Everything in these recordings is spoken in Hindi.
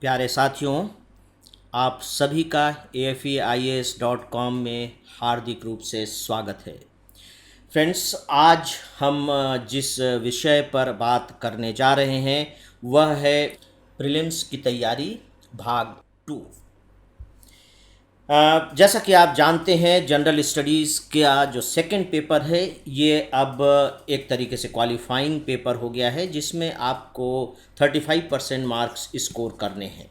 प्यारे साथियों, आप सभी का AFEIAS.com में हार्दिक रूप से स्वागत है। फ्रेंड्स, आज हम जिस विषय पर बात करने जा रहे हैं वह है प्रीलिम्स की तैयारी भाग 2। जैसा कि आप जानते हैं, जनरल स्टडीज़ का जो सेकंड पेपर है ये अब एक तरीके से क्वालिफाइंग पेपर हो गया है, जिसमें आपको 35% मार्क्स स्कोर करने हैं।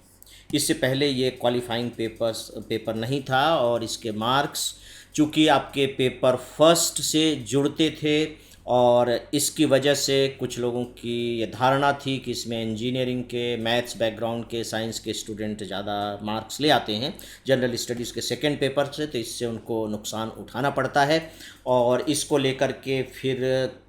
इससे पहले ये क्वालिफाइंग पेपर नहीं था और इसके मार्क्स चूँकि आपके पेपर फर्स्ट से जुड़ते थे और इसकी वजह से कुछ लोगों की ये धारणा थी कि इसमें इंजीनियरिंग के, मैथ्स बैकग्राउंड के, साइंस के स्टूडेंट ज़्यादा मार्क्स ले आते हैं जनरल स्टडीज़ के सेकंड पेपर से, तो इससे उनको नुकसान उठाना पड़ता है। और इसको लेकर के फिर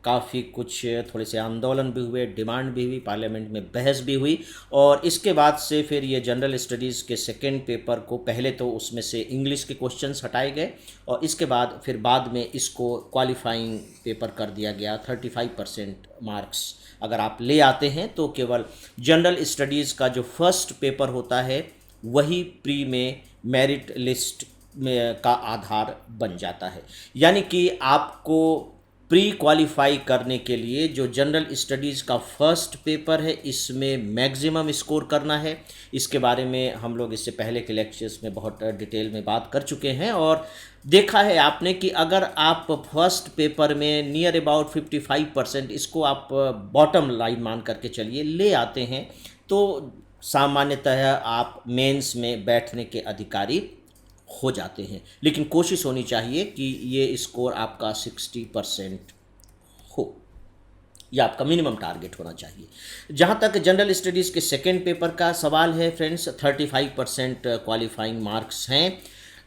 काफ़ी कुछ थोड़े से आंदोलन भी हुए, डिमांड भी हुई, पार्लियामेंट में बहस भी हुई और इसके बाद से फिर ये जनरल स्टडीज़ के सेकंड पेपर को पहले तो उसमें से इंग्लिश के क्वेश्चंस हटाए गए और इसके बाद बाद में इसको क्वालिफाइंग पेपर कर दिया गया। 35% मार्क्स अगर आप ले आते हैं तो केवल जनरल स्टडीज़ का जो फर्स्ट पेपर होता है वही प्री में मेरिट लिस्ट में का आधार बन जाता है। यानी कि आपको प्री क्वालिफाई करने के लिए जो जनरल स्टडीज़ का फर्स्ट पेपर है इसमें मैक्सिमम स्कोर करना है। इसके बारे में हम लोग इससे पहले के लेक्चर्स में बहुत डिटेल में बात कर चुके हैं और देखा है आपने कि अगर आप फर्स्ट पेपर में नियर अबाउट 55%, इसको आप बॉटम लाइन मान करके चलिए, ले आते हैं तो सामान्यतः आप मेंस में बैठने के अधिकारी हो जाते हैं। लेकिन कोशिश होनी चाहिए कि ये स्कोर आपका 60% हो, या आपका मिनिमम टारगेट होना चाहिए। जहाँ तक जनरल स्टडीज़ के सेकेंड पेपर का सवाल है फ्रेंड्स, 35% क्वालिफाइंग मार्क्स हैं।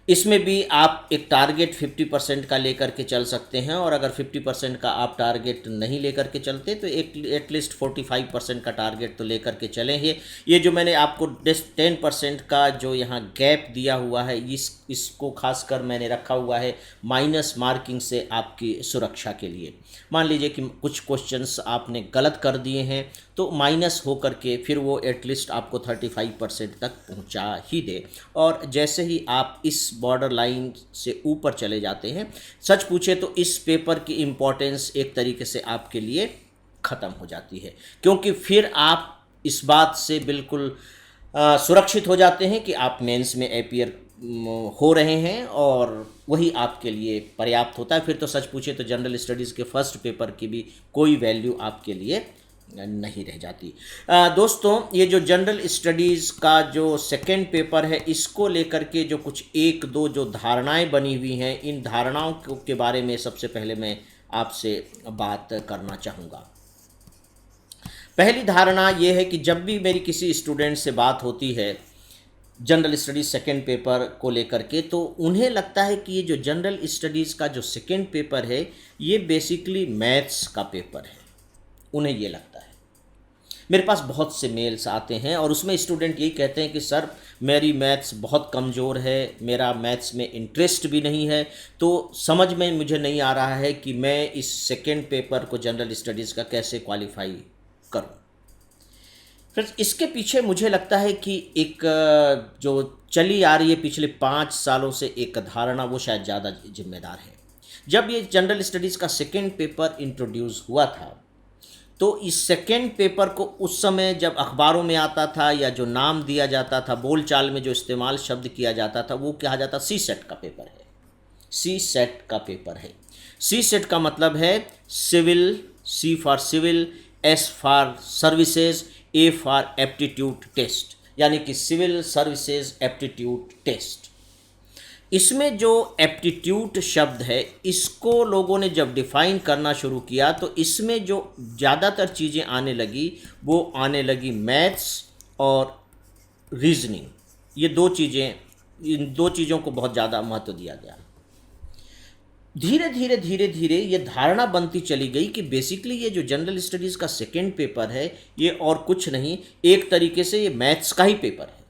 इसमें भी आप एक टारगेट 50% का लेकर के चल सकते हैं और अगर 50% का आप टारगेट नहीं लेकर के चलते तो एक एटलीस्ट 45% का टारगेट तो लेकर के चलें ही। ये जो मैंने आपको 10% का जो यहाँ गैप दिया हुआ है इसको खासकर मैंने रखा हुआ है माइनस मार्किंग से आपकी सुरक्षा के लिए। मान लीजिए कि कुछ क्वेश्चंस आपने गलत कर दिए हैं तो माइनस हो करके फिर वो एटलीस्ट आपको 35% तक पहुंचा ही दे। और जैसे ही आप इस बॉर्डर लाइन से ऊपर चले जाते हैं, सच पूछे तो इस पेपर की इम्पोर्टेंस एक तरीके से आपके लिए ख़त्म हो जाती है, क्योंकि फिर आप इस बात से बिल्कुल सुरक्षित हो जाते हैं कि आप मेंस में अपीयर हो रहे हैं और वही आपके लिए पर्याप्त होता है। फिर तो सच पूछे तो जनरल स्टडीज़ के फर्स्ट पेपर की भी कोई वैल्यू आपके लिए नहीं रह जाती। दोस्तों, ये जो जनरल स्टडीज़ का जो सेकंड पेपर है इसको लेकर के जो कुछ एक दो जो धारणाएं बनी हुई हैं, इन धारणाओं के बारे में सबसे पहले मैं आपसे बात करना चाहूँगा। पहली धारणा ये है कि जब भी मेरी किसी स्टूडेंट से बात होती है जनरल स्टडीज़ सेकेंड पेपर को लेकर के, तो उन्हें लगता है कि ये जो जनरल स्टडीज़ का जो सेकेंड पेपर है ये बेसिकली मैथ्स का पेपर है। उन्हें ये लगता है। मेरे पास बहुत से मेल्स आते हैं और उसमें स्टूडेंट यही कहते हैं कि सर मेरी मैथ्स बहुत कमज़ोर है, मेरा मैथ्स में इंटरेस्ट भी नहीं है, तो समझ में मुझे नहीं आ रहा है कि मैं इस सेकेंड पेपर को जनरल स्टडीज़ का कैसे क्वालिफाई करूं। फ्रेंड्स, इसके पीछे मुझे लगता है कि एक जो चली आ रही है पिछले 5 सालों से एक धारणा, वो शायद ज़्यादा जिम्मेदार है। जब ये जनरल स्टडीज़ का सेकेंड पेपर इंट्रोड्यूस हुआ था तो इस सेकेंड पेपर को उस समय जब अखबारों में आता था या जो नाम दिया जाता था, बोलचाल में जो इस्तेमाल शब्द किया जाता था, वो कहा जाता सी सेट का पेपर है। सी सेट का पेपर है। सी सेट का मतलब है civil, C for civil, S for services, A for aptitude test, यानी कि सिविल सर्विसेज एप्टीट्यूड टेस्ट। इसमें जो एप्टीट्यूड शब्द है इसको लोगों ने जब डिफ़ाइन करना शुरू किया तो इसमें जो ज़्यादातर चीज़ें आने लगी वो आने लगी मैथ्स और रीजनिंग। ये दो चीज़ें, इन दो चीज़ों को बहुत ज़्यादा महत्व दिया गया। धीरे धीरे ये धारणा बनती चली गई कि बेसिकली ये जो जनरल स्टडीज़ का सेकेंड पेपर है ये और कुछ नहीं, एक तरीके से ये मैथ्स का ही पेपर है।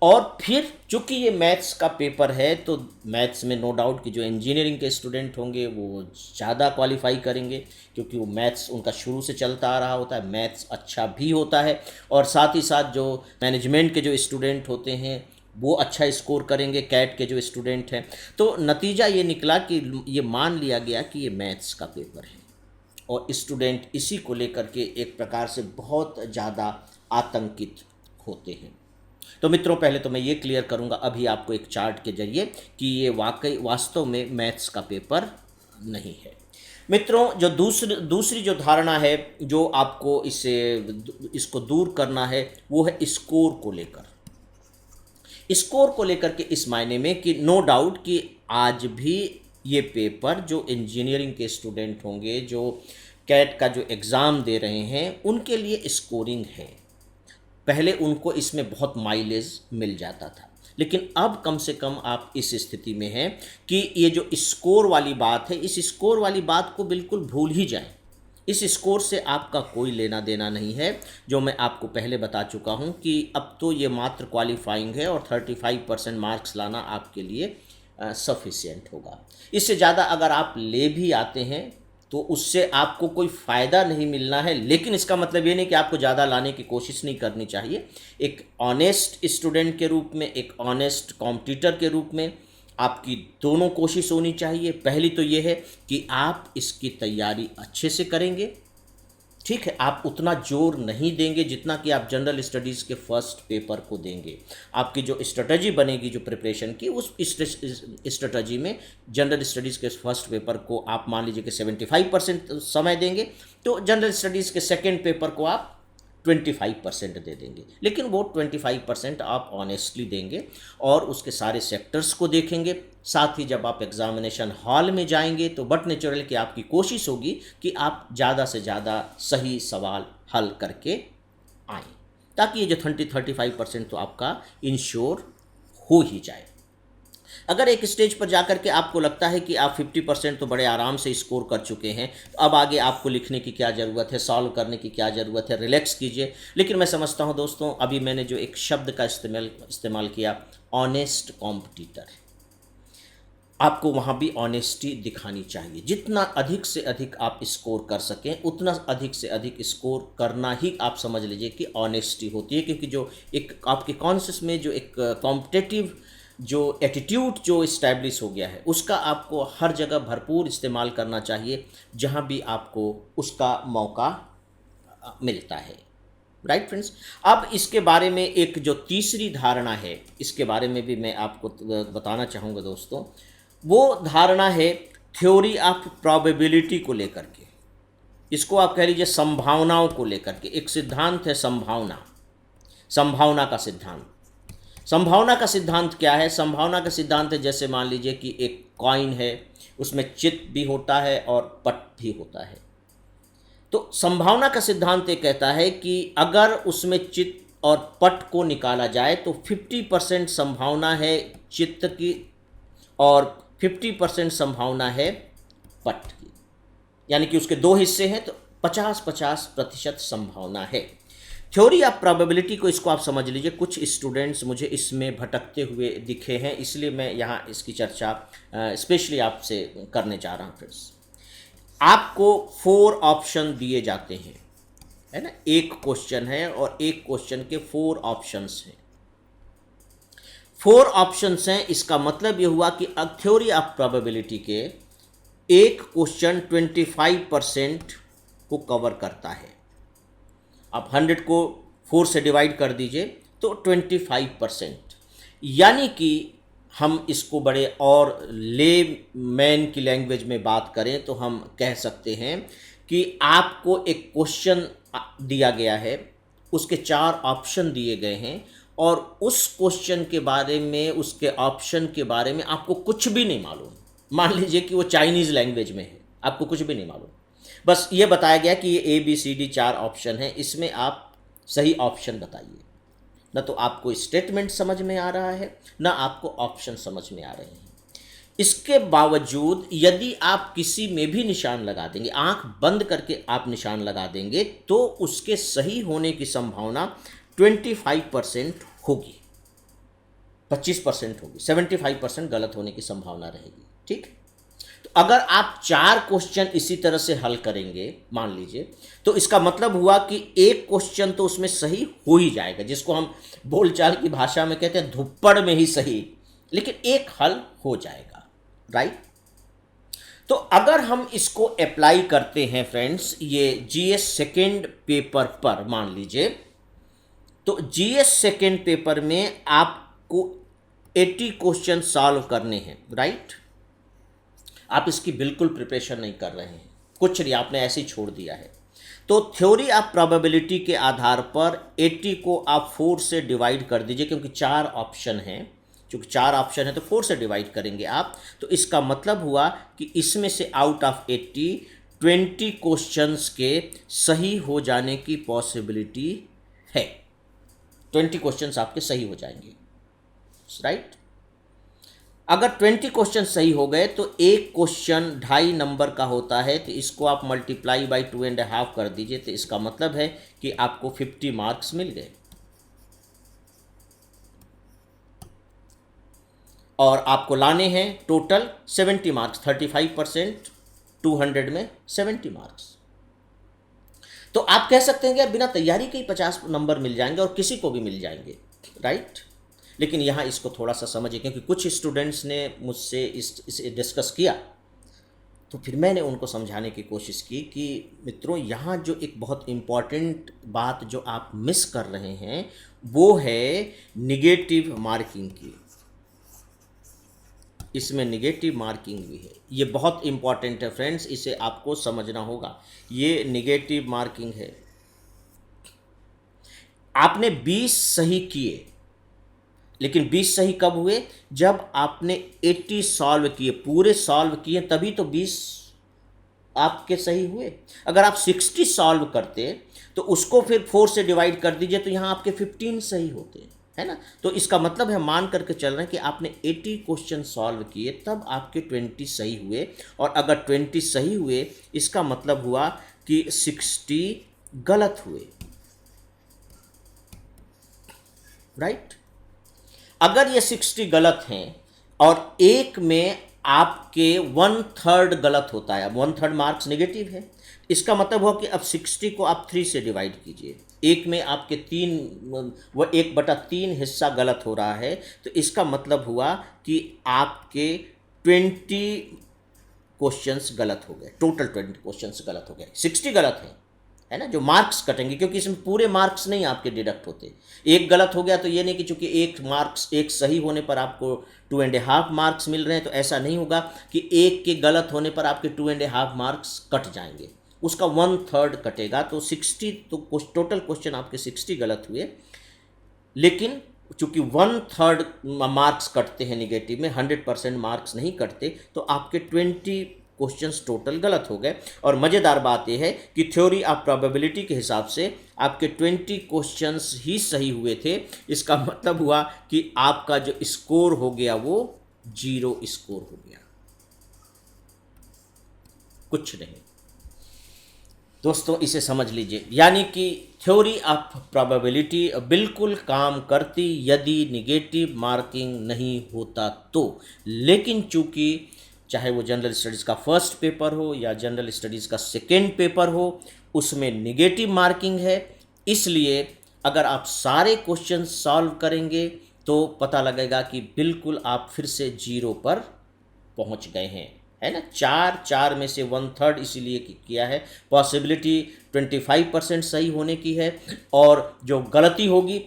और फिर चूंकि ये मैथ्स का पेपर है तो मैथ्स में नो डाउट कि जो इंजीनियरिंग के स्टूडेंट होंगे वो ज़्यादा क्वालिफाई करेंगे, क्योंकि वो मैथ्स उनका शुरू से चलता आ रहा होता है, मैथ्स अच्छा भी होता है। और साथ ही साथ जो मैनेजमेंट के जो स्टूडेंट होते हैं वो अच्छा स्कोर करेंगे, कैट के जो स्टूडेंट हैं। तो नतीजा ये निकला कि ये मान लिया गया कि ये मैथ्स का पेपर है और स्टूडेंट इसी को लेकर के एक प्रकार से बहुत ज़्यादा आतंकित होते हैं। तो मित्रों, पहले तो मैं ये क्लियर करूँगा अभी आपको एक चार्ट के जरिए कि ये वास्तव में मैथ्स का पेपर नहीं है। मित्रों, जो दूसरी जो धारणा है जो आपको इसको दूर करना है वो है स्कोर को लेकर। स्कोर को लेकर के इस मायने में कि नो डाउट कि आज भी ये पेपर जो इंजीनियरिंग के स्टूडेंट होंगे, जो कैट का जो एग्ज़ाम दे रहे हैं, उनके लिए स्कोरिंग है। पहले उनको इसमें बहुत माइलेज मिल जाता था, लेकिन अब कम से कम आप इस स्थिति में हैं कि ये जो स्कोर वाली बात है, इस स्कोर वाली बात को बिल्कुल भूल ही जाएं। इस स्कोर से आपका कोई लेना देना नहीं है। जो मैं आपको पहले बता चुका हूं कि अब तो ये मात्र क्वालिफाइंग है और 35% मार्क्स लाना आपके लिए सफिशिएंट होगा। इससे ज़्यादा अगर आप ले भी आते हैं तो उससे आपको कोई फ़ायदा नहीं मिलना है, लेकिन इसका मतलब ये नहीं कि आपको ज़्यादा लाने की कोशिश नहीं करनी चाहिए। एक ऑनेस्ट स्टूडेंट के रूप में, एक ऑनेस्ट कॉम्पिटिटर के रूप में आपकी दोनों कोशिश होनी चाहिए। पहली तो ये है कि आप इसकी तैयारी अच्छे से करेंगे, ठीक है। आप उतना जोर नहीं देंगे जितना कि आप जनरल स्टडीज़ के फर्स्ट पेपर को देंगे। आपकी जो स्ट्रेटजी बनेगी जो प्रिपरेशन की, उस स्ट्रेटजी में जनरल स्टडीज़ के फर्स्ट पेपर को आप मान लीजिए कि 75% समय देंगे, तो जनरल स्टडीज़ के सेकेंड पेपर को आप 25% दे देंगे। लेकिन वो 25% आप ऑनेस्टली देंगे और उसके सारे सेक्टर्स को देखेंगे। साथ ही जब आप एग्जामिनेशन हॉल में जाएंगे तो बट नेचुरल कि आपकी कोशिश होगी कि आप ज़्यादा से ज़्यादा सही सवाल हल करके आएँ, ताकि ये जो 35% तो आपका इंश्योर हो ही जाए। अगर एक स्टेज पर जाकर के आपको लगता है कि आप 50% तो बड़े आराम से स्कोर कर चुके हैं, तो अब आगे आपको लिखने की क्या ज़रूरत है, सॉल्व करने की क्या ज़रूरत है, रिलैक्स कीजिए। लेकिन मैं समझता हूं दोस्तों, अभी मैंने जो एक शब्द का इस्तेमाल किया, ऑनेस्ट कॉम्पिटिटर, आपको वहाँ भी ऑनेस्टी दिखानी चाहिए। जितना अधिक से अधिक आप स्कोर कर सकें, उतना अधिक से अधिक स्कोर करना ही आप समझ लीजिए कि ऑनेस्टी होती है। क्योंकि जो एक आपके कॉन्शियस में जो एक कॉम्पिटिटिव जो एटीट्यूड जो इस्टेब्लिश हो गया है, उसका आपको हर जगह भरपूर इस्तेमाल करना चाहिए जहाँ भी आपको उसका मौका मिलता है। राइट फ्रेंड्स, अब इसके बारे में एक जो तीसरी धारणा है, इसके बारे में भी मैं आपको बताना चाहूँगा दोस्तों। वो धारणा है थ्योरी ऑफ प्रोबेबिलिटी को लेकर के। इसको आप कह लीजिए संभावनाओं को लेकर के। एक सिद्धांत है संभावना का सिद्धांत। संभावना का सिद्धांत क्या है? संभावना का सिद्धांत है, जैसे मान लीजिए कि एक कॉइन है, उसमें चित भी होता है और पट भी होता है। तो संभावना का सिद्धांत ये कहता है कि अगर उसमें चित और पट को निकाला जाए तो 50% संभावना है चित्त की और 50% संभावना है पट की। यानी कि उसके दो हिस्से हैं तो 50-50% संभावना है। थ्योरी ऑफ प्रोबेबिलिटी को, इसको आप समझ लीजिए। कुछ स्टूडेंट्स मुझे इसमें भटकते हुए दिखे हैं, इसलिए मैं यहाँ इसकी चर्चा स्पेशली आपसे करने जा रहा हूँ। फ्रेंड्स, आपको 4 ऑप्शन दिए जाते हैं, है ना। एक क्वेश्चन है और एक क्वेश्चन के 4 ऑप्शंस हैं। 4 ऑप्शंस हैं, इसका मतलब ये हुआ कि थ्योरी ऑफ प्रोबेबिलिटी के एक क्वेश्चन 25% को कवर करता है। आप 100 को 4 से डिवाइड कर दीजिए तो 25%। यानी कि हम इसको बड़े और ले मैन की लैंग्वेज में बात करें तो हम कह सकते हैं कि आपको एक क्वेश्चन दिया गया है, उसके 4 ऑप्शन दिए गए हैं और उस क्वेश्चन के बारे में, उसके ऑप्शन के बारे में आपको कुछ भी नहीं मालूम। मान लीजिए कि वो चाइनीज़ लैंग्वेज में है, आपको कुछ भी नहीं मालूम। बस ये बताया गया कि ये ABCD 4 ऑप्शन है, इसमें आप सही ऑप्शन बताइए। ना तो आपको स्टेटमेंट समझ में आ रहा है, ना आपको ऑप्शन समझ में आ रहे हैं। इसके बावजूद यदि आप किसी में भी निशान लगा देंगे, आंख बंद करके आप निशान लगा देंगे, तो उसके सही होने की संभावना 25% होगी। 25% होगी, 75% गलत होने की संभावना रहेगी। ठीक, तो अगर आप 4 क्वेश्चन इसी तरह से हल करेंगे मान लीजिए, तो इसका मतलब हुआ कि एक क्वेश्चन तो उसमें सही हो ही जाएगा, जिसको हम बोलचाल की भाषा में कहते हैं धुप्पड़ में ही सही, लेकिन एक हल हो जाएगा, राइट। तो अगर हम इसको अप्लाई करते हैं फ्रेंड्स, ये जीएस सेकेंड पेपर पर मान लीजिए, तो जीएस सेकेंड पेपर में आपको 80 क्वेश्चन सॉल्व करने हैं, राइट। आप इसकी बिल्कुल प्रिपरेशन नहीं कर रहे हैं, कुछ नहीं, आपने ऐसे ही छोड़ दिया है। तो थ्योरी ऑफ प्रोबेबिलिटी के आधार पर 80 को आप 4 से डिवाइड कर दीजिए, क्योंकि 4 ऑप्शन हैं, क्योंकि 4 ऑप्शन है तो 4 से डिवाइड करेंगे आप। तो इसका मतलब हुआ कि इसमें से आउट ऑफ 80 20 क्वेश्चंस के सही हो जाने की पॉसिबिलिटी है। 20 क्वेश्चंस आपके सही हो जाएंगे, राइट। अगर 20 क्वेश्चन सही हो गए तो एक क्वेश्चन 2.5 नंबर का होता है, तो इसको आप मल्टीप्लाई बाई 2.5 कर दीजिए, तो इसका मतलब है कि आपको 50 मार्क्स मिल गए। और आपको लाने हैं टोटल 70 मार्क्स, 35%, 200 में 70 मार्क्स। तो आप कह सकते हैं कि यार बिना तैयारी के ही 50 नंबर मिल जाएंगे और किसी को भी मिल जाएंगे, राइट। लेकिन यहाँ इसको थोड़ा सा समझिए, क्योंकि कुछ स्टूडेंट्स ने मुझसे इसे डिस्कस किया, तो फिर मैंने उनको समझाने की कोशिश की कि मित्रों, यहाँ जो एक बहुत इम्पॉर्टेंट बात जो आप मिस कर रहे हैं वो है निगेटिव मार्किंग की। इसमें निगेटिव मार्किंग भी है, ये बहुत इम्पॉर्टेंट है फ्रेंड्स, इसे आपको समझना होगा। ये निगेटिव मार्किंग है। आपने 20 सही किए, लेकिन 20 सही कब हुए? जब आपने 80 सॉल्व किए, पूरे सॉल्व किए, तभी तो 20 आपके सही हुए। अगर आप 60 सॉल्व करते तो उसको फिर 4 से डिवाइड कर दीजिए, तो यहाँ आपके 15 सही होते, है ना। तो इसका मतलब है, मान करके चल रहे हैं कि आपने 80 क्वेश्चन सॉल्व किए, तब आपके 20 सही हुए। और अगर 20 सही हुए, इसका मतलब हुआ कि 60 गलत हुए, राइट। अगर ये 60 गलत हैं और एक में आपके 1/3 गलत होता है, अब 1/3 मार्क्स नेगेटिव है, इसका मतलब हुआ कि अब 60 को आप 3 से डिवाइड कीजिए, एक में आपके 1/3 हिस्सा गलत हो रहा है, तो इसका मतलब हुआ कि आपके 20 क्वेश्चंस गलत हो गए, टोटल 20 क्वेश्चंस गलत हो गए, 60 गलत है ना, जो मार्क्स कटेंगे, क्योंकि इसमें पूरे मार्क्स नहीं आपके डिडक्ट होते। एक गलत हो गया तो ये नहीं कि चूंकि एक सही होने पर आपको 2.5 मार्क्स मिल रहे हैं, तो ऐसा नहीं होगा कि एक के गलत होने पर आपके 2.5 मार्क्स कट जाएंगे, उसका 1/3 कटेगा। तो 60, तो टोटल क्वेश्चन आपके 60 गलत हुए, लेकिन चूंकि 1/3 मार्क्स कटते हैं निगेटिव में, 100% मार्क्स नहीं कटते, तो आपके 20 क्वेश्चंस टोटल गलत हो गए। और मज़ेदार बात यह है कि थ्योरी ऑफ प्रोबेबिलिटी के हिसाब से आपके 20 क्वेश्चंस ही सही हुए थे। इसका मतलब हुआ कि आपका जो स्कोर हो गया वो 0 स्कोर हो गया, कुछ नहीं। दोस्तों, इसे समझ लीजिए, यानी कि थ्योरी ऑफ प्रोबेबिलिटी बिल्कुल काम करती यदि निगेटिव मार्किंग नहीं होता तो। लेकिन चूंकि चाहे वो जनरल स्टडीज़ का फर्स्ट पेपर हो या जनरल स्टडीज़ का सेकेंड पेपर हो, उसमें निगेटिव मार्किंग है, इसलिए अगर आप सारे क्वेश्चन सॉल्व करेंगे तो पता लगेगा कि बिल्कुल आप फिर से 0 पर पहुंच गए हैं, है ना। 4 में से 1/3 इसीलिए किया है, पॉसिबिलिटी 25% सही होने की है, और जो गलती होगी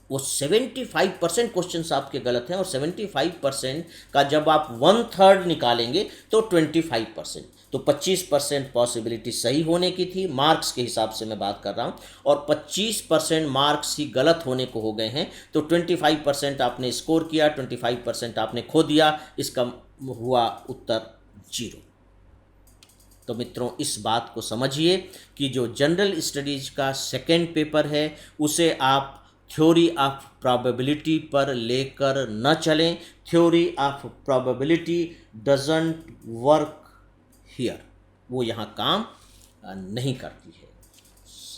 वो 75% क्वेश्चंस आपके गलत हैं, और 75% का जब आप 1/3 निकालेंगे तो 25%, तो 25% पॉसिबिलिटी सही होने की थी, मार्क्स के हिसाब से मैं बात कर रहा हूँ, और 25% मार्क्स ही गलत होने को हो गए हैं। तो 25% आपने स्कोर किया, 25% आपने खो दिया, इसका हुआ उत्तर 0। तो मित्रों, इस बात को समझिए कि जो जनरल स्टडीज का सेकेंड पेपर है उसे आप थ्योरी ऑफ प्रोबेबिलिटी पर लेकर न चलें। Theory of probability doesn't work here, वो यहाँ काम नहीं करती है,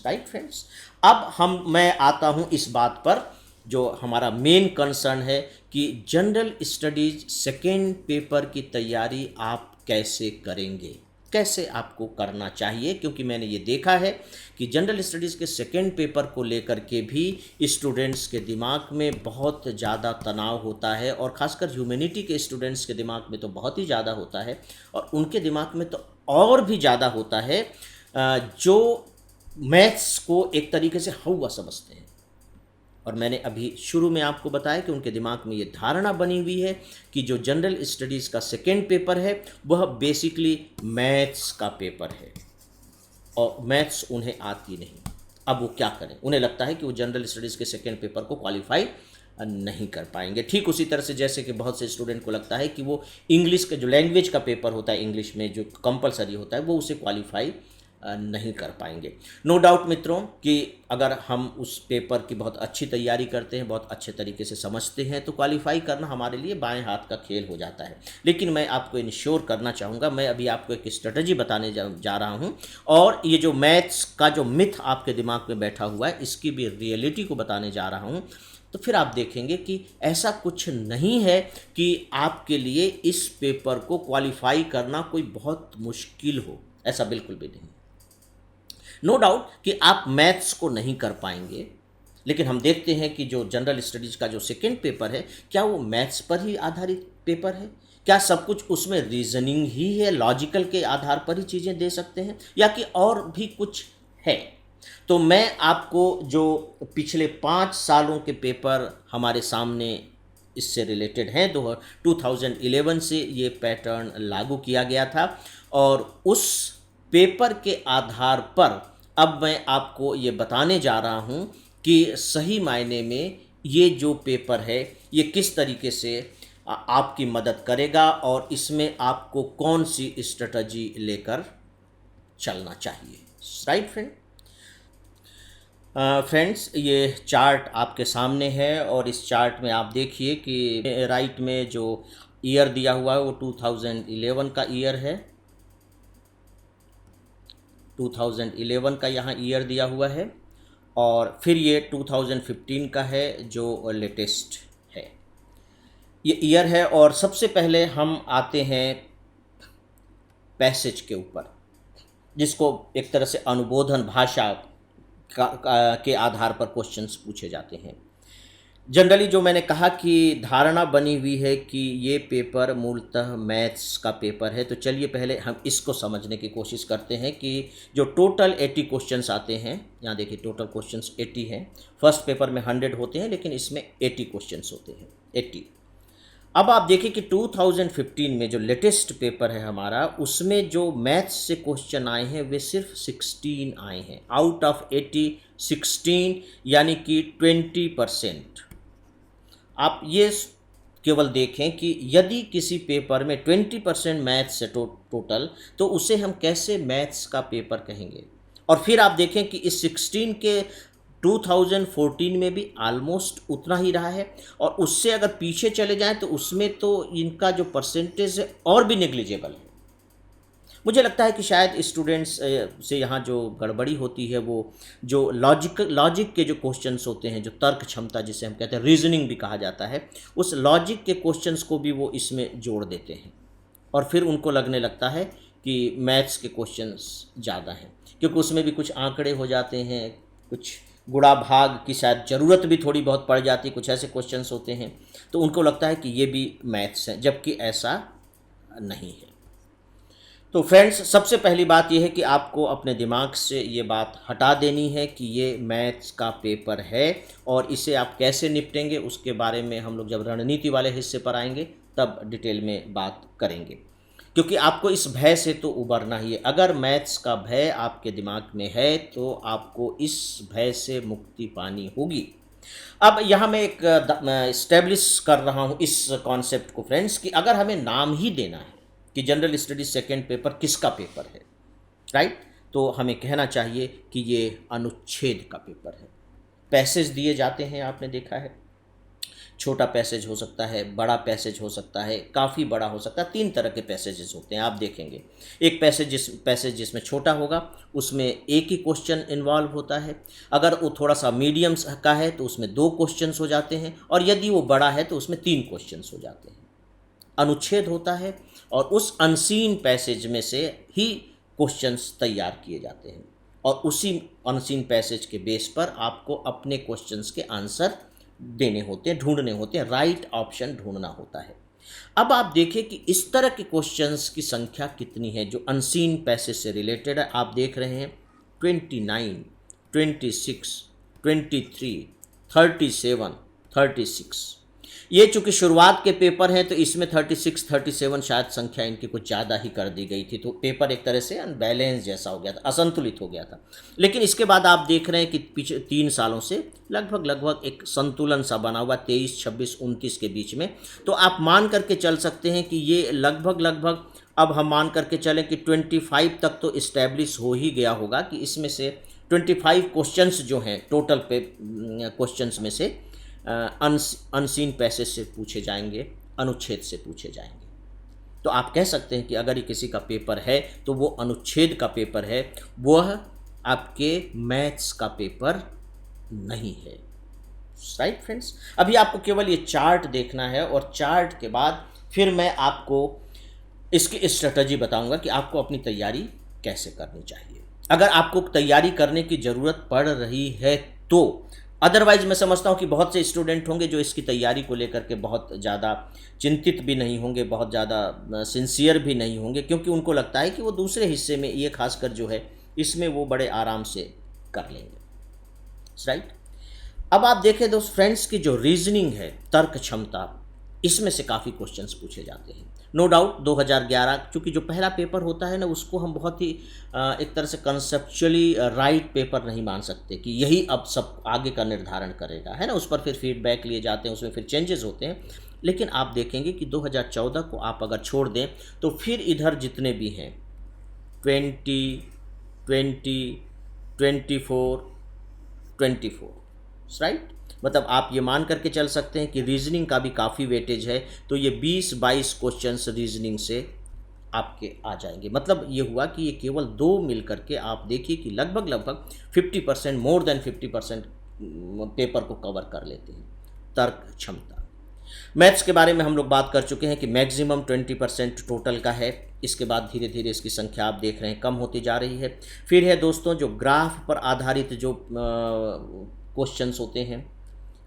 राइट फ्रेंड्स। अब मैं आता हूँ इस बात पर जो हमारा मेन कंसर्न है कि जनरल स्टडीज सेकेंड पेपर की तैयारी आप कैसे करेंगे, कैसे आपको करना चाहिए। क्योंकि मैंने ये देखा है कि जनरल स्टडीज़ के सेकेंड पेपर को लेकर के भी स्टूडेंट्स के दिमाग में बहुत ज़्यादा तनाव होता है, और ख़ासकर ह्यूमैनिटी के स्टूडेंट्स के दिमाग में तो बहुत ही ज़्यादा होता है, और उनके दिमाग में तो और भी ज़्यादा होता है, जो मैथ्स को एक तरीके से हौवा समझते हैं। और मैंने अभी शुरू में आपको बताया कि उनके दिमाग में ये धारणा बनी हुई है कि जो जनरल स्टडीज़ का सेकेंड पेपर है वह बेसिकली मैथ्स का पेपर है, और मैथ्स उन्हें आती नहीं। अब वो क्या करें, उन्हें लगता है कि वो जनरल स्टडीज़ के सेकेंड पेपर को क्वालिफाई नहीं कर पाएंगे। ठीक उसी तरह से जैसे कि बहुत से स्टूडेंट को लगता है कि वो इंग्लिश के जो लैंग्वेज का पेपर होता है, इंग्लिश में जो कंपलसरी होता है, वो उसे क्वालिफाई नहीं कर पाएंगे। नो डाउट मित्रों कि अगर हम उस पेपर की बहुत अच्छी तैयारी करते हैं, बहुत अच्छे तरीके से समझते हैं, तो क्वालिफाई करना हमारे लिए बाएं हाथ का खेल हो जाता है। लेकिन मैं आपको इंश्योर करना चाहूँगा, मैं अभी आपको एक स्ट्रेटजी बताने जा रहा हूँ, और ये जो मैथ्स का जो मिथ आपके दिमाग में बैठा हुआ है, इसकी भी रियलिटी को बताने जा रहा हूँ। तो फिर आप देखेंगे कि ऐसा कुछ नहीं है कि आपके लिए इस पेपर को क्वालिफाई करना कोई बहुत मुश्किल हो, ऐसा बिल्कुल भी नहीं। नो डाउट कि आप मैथ्स को नहीं कर पाएंगे, लेकिन हम देखते हैं कि जो जनरल स्टडीज़ का जो सेकेंड पेपर है, क्या वो मैथ्स पर ही आधारित पेपर है? क्या सब कुछ उसमें रीजनिंग ही है, लॉजिकल के आधार पर ही चीज़ें दे सकते हैं, या कि और भी कुछ है? तो मैं आपको जो पिछले 5 सालों के पेपर हमारे सामने इससे रिलेटेड हैं, 2011 से ये पैटर्न लागू किया गया था, और उस पेपर के आधार पर अब मैं आपको ये बताने जा रहा हूँ कि सही मायने में ये जो पेपर है ये किस तरीके से आपकी मदद करेगा, और इसमें आपको कौन सी स्ट्रेटजी लेकर चलना चाहिए। राइट फ्रेंड्स, ये चार्ट आपके सामने है, और इस चार्ट में आप देखिए कि राइट में जो ईयर दिया हुआ है वो 2011 का ईयर है। 2011 का यहाँ ईयर दिया हुआ है, और फिर ये 2015 का है जो लेटेस्ट है, ये ईयर है। और सबसे पहले हम आते हैं पैसेज के ऊपर, जिसको एक तरह से अनुबोधन भाषा के आधार पर क्वेश्चंस पूछे जाते हैं। जनरली जो मैंने कहा कि धारणा बनी हुई है कि ये पेपर मूलतः मैथ्स का पेपर है, तो चलिए पहले हम इसको समझने की कोशिश करते हैं कि जो टोटल 80 क्वेश्चंस आते हैं, यहाँ देखिए टोटल क्वेश्चंस 80 हैं। फर्स्ट पेपर में 100 होते हैं, लेकिन इसमें 80 क्वेश्चंस होते हैं, 80। अब आप देखिए कि 2015 में जो लेटेस्ट पेपर है हमारा, उसमें जो मैथ्स से क्वेश्चन आए हैं वे सिर्फ 16 आए हैं। आउट ऑफ 80 16, यानी कि 20%। आप ये केवल देखें कि यदि किसी पेपर में 20% मैथ्स है टोटल, तो उसे हम कैसे मैथ्स का पेपर कहेंगे। और फिर आप देखें कि इस 16 के 2014 में भी ऑलमोस्ट उतना ही रहा है, और उससे अगर पीछे चले जाएं तो उसमें तो इनका जो परसेंटेज है और भी नेग्लिजिबल है। मुझे लगता है कि शायद स्टूडेंट्स से यहाँ जो गड़बड़ी होती है, वो जो लॉजिक के जो क्वेश्चंस होते हैं, जो तर्क क्षमता जिसे हम कहते हैं, रीजनिंग भी कहा जाता है, उस लॉजिक के क्वेश्चंस को भी वो इसमें जोड़ देते हैं, और फिर उनको लगने लगता है कि मैथ्स के क्वेश्चंस ज़्यादा हैं, क्योंकि उसमें भी कुछ आंकड़े हो जाते हैं, कुछ गुणा भाग की शायद ज़रूरत भी थोड़ी बहुत पड़ जाती है, कुछ ऐसे क्वेश्चंस होते हैं, तो उनको लगता है कि ये भी मैथ्स है, जबकि ऐसा नहीं है। तो फ्रेंड्स, सबसे पहली बात यह है कि आपको अपने दिमाग से ये बात हटा देनी है कि ये मैथ्स का पेपर है, और इसे आप कैसे निपटेंगे उसके बारे में हम लोग जब रणनीति वाले हिस्से पर आएंगे तब डिटेल में बात करेंगे, क्योंकि आपको इस भय से तो उबरना ही है। अगर मैथ्स का भय आपके दिमाग में है तो आपको इस भय से मुक्ति पानी होगी। अब यहाँ मैं एक इस्टेब्लिश कर रहा हूँ इस कॉन्सेप्ट को फ्रेंड्स, कि अगर हमें नाम ही देना है कि जनरल स्टडीज सेकेंड पेपर किसका पेपर है, राइट, तो हमें कहना चाहिए कि ये अनुच्छेद का पेपर है। पैसेज दिए जाते हैं, आपने देखा है छोटा पैसेज हो सकता है, बड़ा पैसेज हो सकता है, काफ़ी बड़ा हो सकता है। 3 तरह के पैसेजेस होते हैं, आप देखेंगे। एक पैसेज जिसमें छोटा होगा उसमें एक ही क्वेश्चन इन्वॉल्व होता है। अगर वो थोड़ा सा मीडियम का है तो उसमें 2 क्वेश्चंस हो जाते हैं, और यदि वो बड़ा है तो उसमें 3 क्वेश्चंस हो जाते हैं। अनुच्छेद होता है और उस अनसीन पैसेज में से ही क्वेश्चंस तैयार किए जाते हैं, और उसी अनसीन पैसेज के बेस पर आपको अपने क्वेश्चंस के आंसर देने होते हैं, ढूंढने होते हैं, राइट ऑप्शन ढूंढना होता है। अब आप देखिए कि इस तरह के क्वेश्चंस की संख्या कितनी है जो अनसीन पैसेज से रिलेटेड है। आप देख रहे हैं 29, 26, 23, 37, 36। ये चूंकि शुरुआत के पेपर हैं तो इसमें 36, 37 शायद संख्या इनकी कुछ ज़्यादा ही कर दी गई थी, तो पेपर एक तरह से अनबैलेंस जैसा हो गया था, असंतुलित हो गया था। लेकिन इसके बाद आप देख रहे हैं कि पिछले 3 सालों से लगभग एक संतुलन सा बना हुआ 23, 26, 29 के बीच में। तो आप मान करके चल सकते हैं कि ये लगभग अब हम मान करके चलें कि 25 तक तो इस्टेब्लिश हो ही गया होगा कि इसमें से 25 क्वेश्चंस जो हैं टोटल पे क्वेश्चंस में से अनसीन पैसेज से पूछे जाएंगे, अनुच्छेद से पूछे जाएंगे। तो आप कह सकते हैं कि अगर ये किसी का पेपर है तो वो अनुच्छेद का पेपर है, वह आपके मैथ्स का पेपर नहीं है। राइट फ्रेंड्स, अभी आपको केवल ये चार्ट देखना है, और चार्ट के बाद फिर मैं आपको इसकी स्ट्रेटजी बताऊंगा कि आपको अपनी तैयारी कैसे करनी चाहिए। अगर आपको तैयारी करने की ज़रूरत पड़ रही है तो, अदरवाइज़ मैं समझता हूँ कि बहुत से स्टूडेंट होंगे जो इसकी तैयारी को लेकर के बहुत ज़्यादा चिंतित भी नहीं होंगे, बहुत ज़्यादा सिंसियर भी नहीं होंगे, क्योंकि उनको लगता है कि वो दूसरे हिस्से में, ये खासकर जो है इसमें वो बड़े आराम से कर लेंगे। राइट, अब आप देखें दोस्त फ्रेंड्स की जो रीजनिंग है, तर्क क्षमता, इसमें से काफ़ी क्वेश्चंस पूछे जाते हैं। नो डाउट 2011 चूँकि जो पहला पेपर होता है ना, उसको हम बहुत ही एक तरह से कंसेप्चुअली राइट पेपर नहीं मान सकते कि यही अब सब आगे का निर्धारण करेगा, है ना। उस पर फिर फीडबैक लिए जाते हैं, उसमें फिर चेंजेस होते हैं। लेकिन आप देखेंगे कि 2014 को आप अगर छोड़ दें तो फिर इधर जितने भी हैं 20, 24, 24, राइट, मतलब आप ये मान करके चल सकते हैं कि रीजनिंग का भी काफ़ी वेटेज है। तो ये 20-22 क्वेश्चंस रीजनिंग से आपके आ जाएंगे। मतलब ये हुआ कि ये केवल 2 मिल करके आप देखिए कि लगभग 50%, मोर देन 50% पेपर को कवर कर लेते हैं। तर्क क्षमता, मैथ्स के बारे में हम लोग बात कर चुके हैं कि मैक्सिमम 20% टोटल का है। इसके बाद धीरे धीरे इसकी संख्या आप देख रहे हैं कम होती जा रही है। फिर है दोस्तों जो ग्राफ पर आधारित जो क्वेश्चंस होते हैं,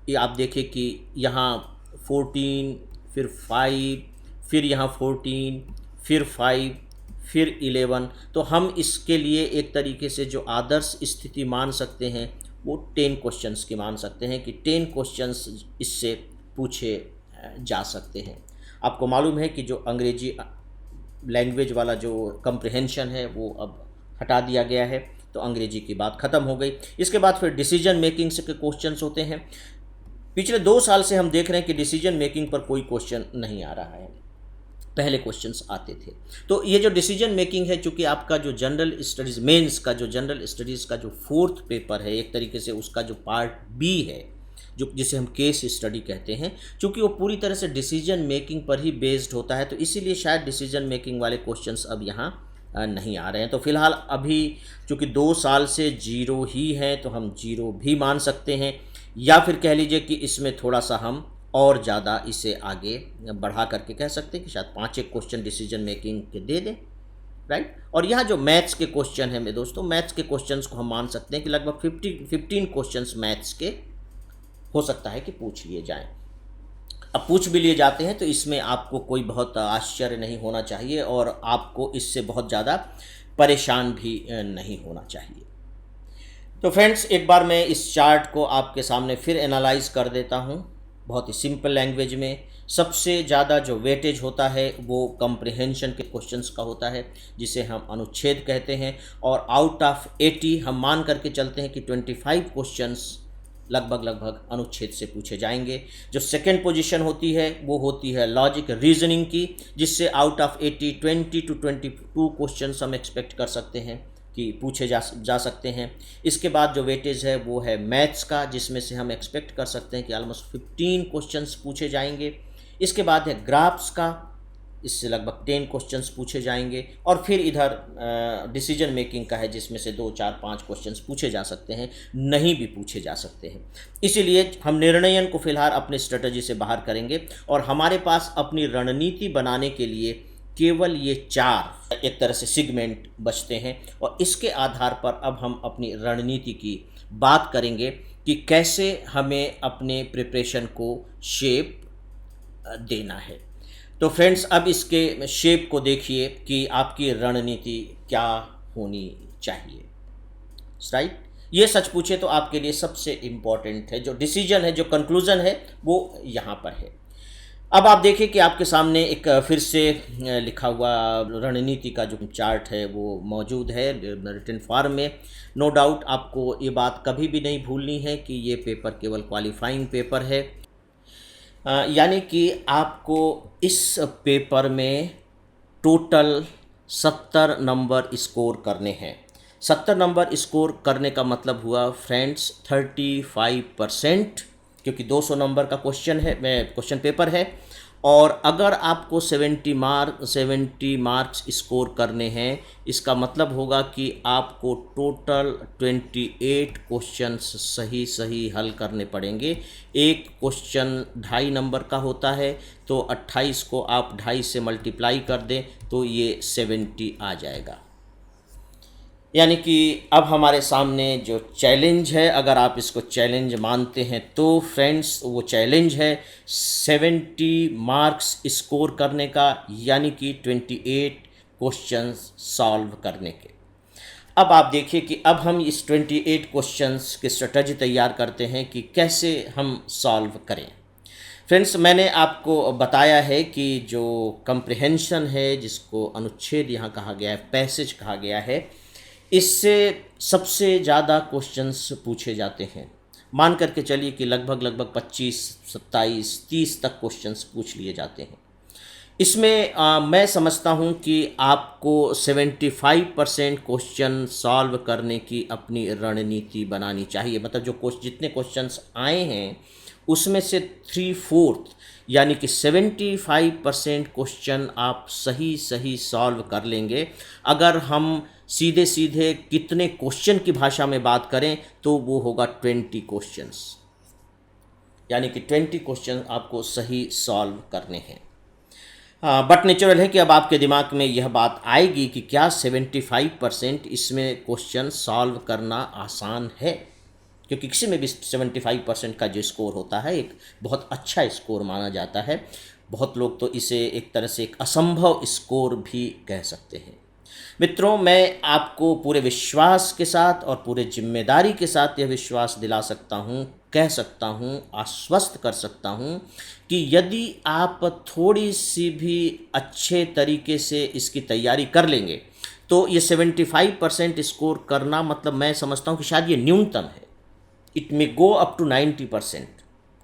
ये आप देखिए कि यहाँ 14, फिर 5, फिर यहाँ 14, फिर 5, फिर 11। तो हम इसके लिए एक तरीके से जो आदर्श स्थिति मान सकते हैं वो 10 क्वेश्चंस की मान सकते हैं कि 10 क्वेश्चंस इससे पूछे जा सकते हैं। आपको मालूम है कि जो अंग्रेजी लैंग्वेज वाला जो कंप्रिहेंशन है वो अब हटा दिया गया है, तो अंग्रेजी की बात ख़त्म हो गई। इसके बाद फिर डिसीजन मेकिंग से के क्वेश्चंस होते हैं। पिछले 2 साल से हम देख रहे हैं कि डिसीजन मेकिंग पर कोई क्वेश्चन नहीं आ रहा है, पहले क्वेश्चंस आते थे। तो ये जो डिसीजन मेकिंग है, चूँकि आपका जो जनरल स्टडीज़ मेंस का जो जनरल स्टडीज़ का जो 4th पेपर है, एक तरीके से उसका जो पार्ट बी है, जो जिसे हम केस स्टडी कहते हैं, चूँकि वो पूरी तरह से डिसीजन मेकिंग पर ही बेस्ड होता है, तो इसीलिए शायद डिसीजन मेकिंग वाले क्वेश्चंस अब यहाँ नहीं आ रहे हैं। तो फिलहाल अभी चूँकि 2 साल से 0 ही हैं, तो हम 0 भी मान सकते हैं, या फिर कह लीजिए कि इसमें थोड़ा सा हम और ज़्यादा इसे आगे बढ़ा करके कह सकते हैं कि शायद 5-1 क्वेश्चन डिसीजन मेकिंग के दे दें। राइट, और यहाँ जो मैथ्स के क्वेश्चन हैं मेरे दोस्तों, मैथ्स के क्वेश्चंस को हम मान सकते हैं कि लगभग 15 क्वेश्चंस मैथ्स के हो सकता है कि पूछ लिए जाएं। अब पूछ भी लिए जाते हैं तो इसमें आपको कोई बहुत आश्चर्य नहीं होना चाहिए, और आपको इससे बहुत ज़्यादा परेशान भी नहीं होना चाहिए। तो फ्रेंड्स, एक बार मैं इस चार्ट को आपके सामने फिर एनालाइज कर देता हूँ बहुत ही सिंपल लैंग्वेज में। सबसे ज़्यादा जो वेटेज होता है वो कंप्रिहेंशन के क्वेश्चंस का होता है, जिसे हम अनुच्छेद कहते हैं, और आउट ऑफ 80 हम मान करके चलते हैं कि 25 क्वेश्चंस लगभग अनुच्छेद से पूछे जाएंगे। जो सेकंड पोजीशन होती है वो होती है लॉजिक रीजनिंग की, जिससे आउट ऑफ 80 20 to 22 क्वेश्चंस हम एक्सपेक्ट कर सकते हैं कि पूछे जा सकते हैं। इसके बाद जो वेटेज है वो है मैथ्स का, जिसमें से हम एक्सपेक्ट कर सकते हैं कि ऑलमोस्ट 15 क्वेश्चंस पूछे जाएंगे। इसके बाद है ग्राफ्स का, इससे लगभग 10 क्वेश्चंस पूछे जाएंगे। और फिर इधर डिसीजन मेकिंग का है, जिसमें से 2, 4, 5 क्वेश्चंस पूछे जा सकते हैं, नहीं भी पूछे जा सकते हैं। इसीलिए हम निर्णयन को फिलहाल अपने स्ट्रेटजी से बाहर करेंगे और हमारे पास अपनी रणनीति बनाने के लिए केवल ये 4 एक तरह से सेगमेंट बचते हैं। और इसके आधार पर अब हम अपनी रणनीति की बात करेंगे कि कैसे हमें अपने प्रिपरेशन को शेप देना है। तो फ्रेंड्स, अब इसके शेप को देखिए कि आपकी रणनीति क्या होनी चाहिए। राइट, ये सच पूछे तो आपके लिए सबसे इम्पॉर्टेंट है। जो डिसीजन है, जो कंक्लूजन है, वो यहाँ पर है। अब आप देखिए कि आपके सामने एक फिर से लिखा हुआ रणनीति का जो चार्ट है वो मौजूद है रिटन फॉर्म में। नो डाउट आपको ये बात कभी भी नहीं भूलनी है कि ये पेपर केवल क्वालिफाइंग पेपर है, यानी कि आपको इस पेपर में टोटल 70 नंबर स्कोर करने हैं। 70 नंबर स्कोर करने का मतलब हुआ फ्रेंड्स 35%, क्योंकि 200 नंबर का क्वेश्चन पेपर है। और अगर आपको 70 मार्क्स स्कोर करने हैं, इसका मतलब होगा कि आपको टोटल 28 क्वेश्चंस सही हल करने पड़ेंगे। एक क्वेश्चन 2.5 नंबर का होता है, तो 28 को आप 2.5 से मल्टीप्लाई कर दें तो ये 70 आ जाएगा। यानी कि अब हमारे सामने जो चैलेंज है, अगर आप इसको चैलेंज मानते हैं तो फ्रेंड्स वो चैलेंज है 70 मार्क्स स्कोर करने का, यानी कि 28 क्वेश्चंस सॉल्व करने के। अब आप देखिए कि अब हम इस 28 क्वेश्चंस की स्ट्रेटजी तैयार करते हैं कि कैसे हम सॉल्व करें। फ्रेंड्स, मैंने आपको बताया है कि जो कंप्रिहेंशन है, जिसको अनुच्छेद यहाँ कहा गया है, पैसेज कहा गया है, इससे सबसे ज़्यादा क्वेश्चंस पूछे जाते हैं। मान करके चलिए कि लगभग 25, 27, 30 तक क्वेश्चंस पूछ लिए जाते हैं। इसमें मैं समझता हूं कि आपको 75% क्वेश्चन सॉल्व करने की अपनी रणनीति बनानी चाहिए। मतलब जो जितने क्वेश्चंस आए हैं उसमें से 3/4 यानी कि 75% क्वेश्चन आप सही सॉल्व कर लेंगे। अगर हम सीधे कितने क्वेश्चन की भाषा में बात करें तो वो होगा 20 क्वेश्चंस, यानी कि 20 क्वेश्चन आपको सही सॉल्व करने हैं। बट नेचुरल है कि अब आपके दिमाग में यह बात आएगी कि क्या 75% इसमें क्वेश्चन सॉल्व करना आसान है, क्योंकि किसी में भी 75% का जो स्कोर होता है एक बहुत अच्छा स्कोर माना जाता है। बहुत लोग तो इसे एक तरह से एक असंभव स्कोर भी कह सकते हैं। मित्रों, मैं आपको पूरे विश्वास के साथ और पूरे जिम्मेदारी के साथ यह विश्वास दिला सकता हूँ, कह सकता हूँ, आश्वस्त कर सकता हूँ कि यदि आप थोड़ी सी भी अच्छे तरीके से इसकी तैयारी कर लेंगे तो ये 75% स्कोर करना, मतलब मैं समझता हूँ कि शायद ये न्यूनतम है। It may go up to 90%,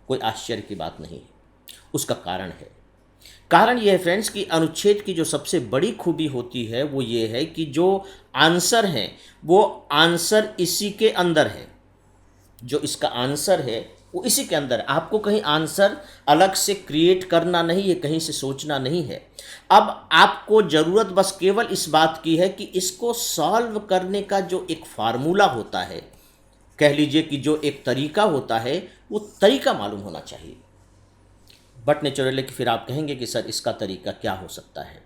कोई आश्चर्य की बात नहीं है। उसका कारण ये है फ्रेंड्स कि अनुच्छेद की जो सबसे बड़ी खूबी होती है वो ये है कि जो आंसर है वो आंसर इसी के अंदर है। जो इसका आंसर है वो इसी के अंदर है। आपको कहीं आंसर अलग से क्रिएट करना नहीं है, कहीं से सोचना नहीं है। अब आपको ज़रूरत बस केवल इस बात की है कि इसको सॉल्व करने का जो एक फार्मूला होता है, कह लीजिए कि जो एक तरीका होता है, वो तरीका मालूम होना चाहिए। बट नेचुरली कि फिर आप कहेंगे कि सर इसका तरीका क्या हो सकता है।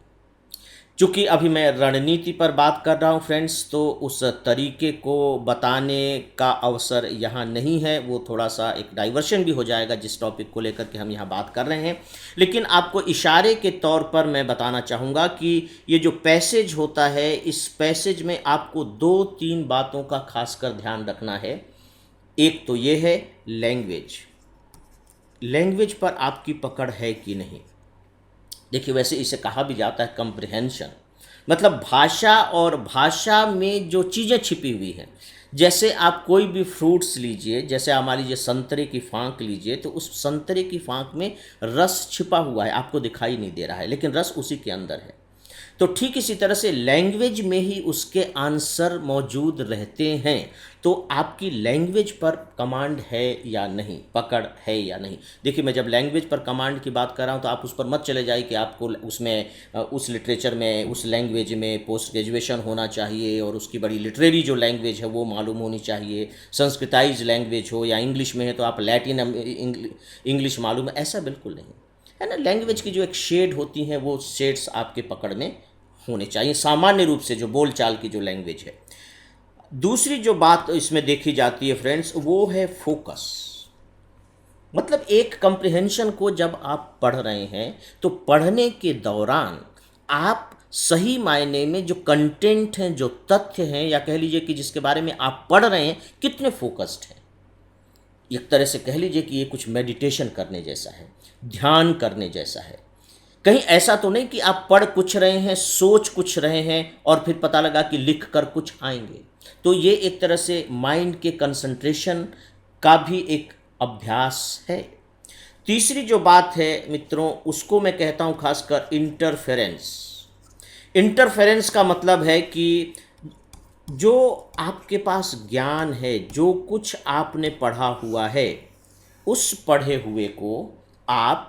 चूँकि अभी मैं रणनीति पर बात कर रहा हूँ फ्रेंड्स, तो उस तरीके को बताने का अवसर यहाँ नहीं है। वो थोड़ा सा एक डाइवर्शन भी हो जाएगा जिस टॉपिक को लेकर के हम यहाँ बात कर रहे हैं। लेकिन आपको इशारे के तौर पर मैं बताना चाहूँगा कि ये जो पैसेज होता है, इस पैसेज में आपको 2-3 बातों का खासकर ध्यान रखना है। एक तो ये है लैंग्वेज पर आपकी पकड़ है कि नहीं। देखिए, वैसे इसे कहा भी जाता है कंप्रिहेंशन, मतलब भाषा और भाषा में जो चीज़ें छिपी हुई हैं। जैसे आप कोई भी फ्रूट्स लीजिए, जैसे आप मान लीजिए संतरे की फांक लीजिए, तो उस संतरे की फांक में रस छिपा हुआ है, आपको दिखाई नहीं दे रहा है, लेकिन रस उसी के अंदर है। तो ठीक इसी तरह से लैंग्वेज में ही उसके आंसर मौजूद रहते हैं। तो आपकी लैंग्वेज पर कमांड है या नहीं, पकड़ है या नहीं। देखिए, मैं जब लैंग्वेज पर कमांड की बात कर रहा हूँ तो आप उस पर मत चले जाइए कि आपको उसमें उस लिटरेचर में, उस लैंग्वेज में पोस्ट ग्रेजुएशन होना चाहिए और उसकी बड़ी लिटरेरी जो लैंग्वेज है वो मालूम होनी चाहिए। संस्कृताइज लैंग्वेज हो या इंग्लिश में है तो आप लैटिन इंग्लिश मालूम है, ऐसा बिल्कुल नहीं है ना। लैंग्वेज की जो एक शेड होती हैं वो शेड्स आपके पकड़ में होने चाहिए, सामान्य रूप से जो बोलचाल की जो लैंग्वेज है। दूसरी जो बात इसमें देखी जाती है फ्रेंड्स, वो है फोकस। मतलब एक कंप्रिहेंशन को जब आप पढ़ रहे हैं तो पढ़ने के दौरान आप सही मायने में जो कंटेंट हैं, जो तथ्य हैं, या कह लीजिए कि जिसके बारे में आप पढ़ रहे हैं, कितने फोकस्ड हैं। एक तरह से कह लीजिए कि ये कुछ मेडिटेशन करने जैसा है, ध्यान करने जैसा है। कहीं ऐसा तो नहीं कि आप पढ़ कुछ रहे हैं, सोच कुछ रहे हैं और फिर पता लगा कि लिख कर कुछ आएंगे। तो ये एक तरह से माइंड के कंसंट्रेशन का भी एक अभ्यास है। तीसरी जो बात है मित्रों, उसको मैं कहता हूँ खासकर इंटरफेरेंस। इंटरफेरेंस का मतलब है कि जो आपके पास ज्ञान है, जो कुछ आपने पढ़ा हुआ है, उस पढ़े हुए को आप